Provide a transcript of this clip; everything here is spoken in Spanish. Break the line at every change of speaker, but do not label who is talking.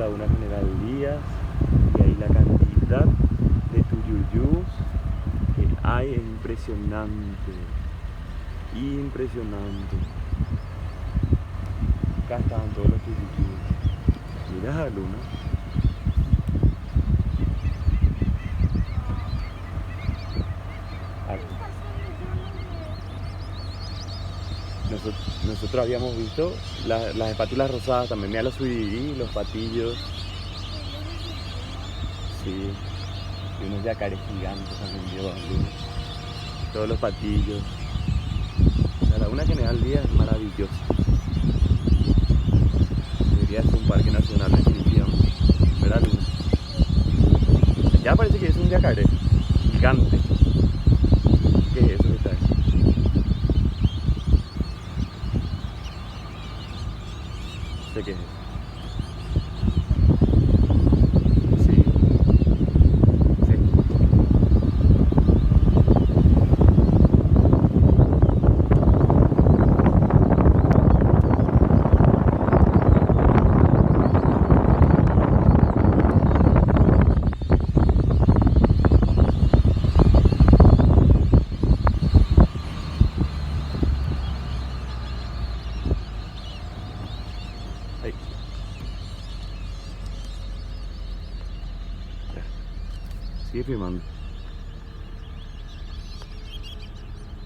Laguna General Díaz y ahí la cantidad de tuyuyús que hay es impresionante, impresionante. Acá estaban todos los tuyuyús. Mira la luna. Nosotros habíamos visto las espátulas rosadas también, mira los suidirí, los patillos, sí, y unos yacares gigantes también llevan todos los patillos. La Laguna General Díaz es maravillosa. Debería ser un parque nacional definitivamente. ¿Verdad, Luna? Ya parece que es un yacaré gigante. ¿Qué es eso que está ahí? No sé qué es eso. Sí, sí. Ahí. Ya. Sigue filmando.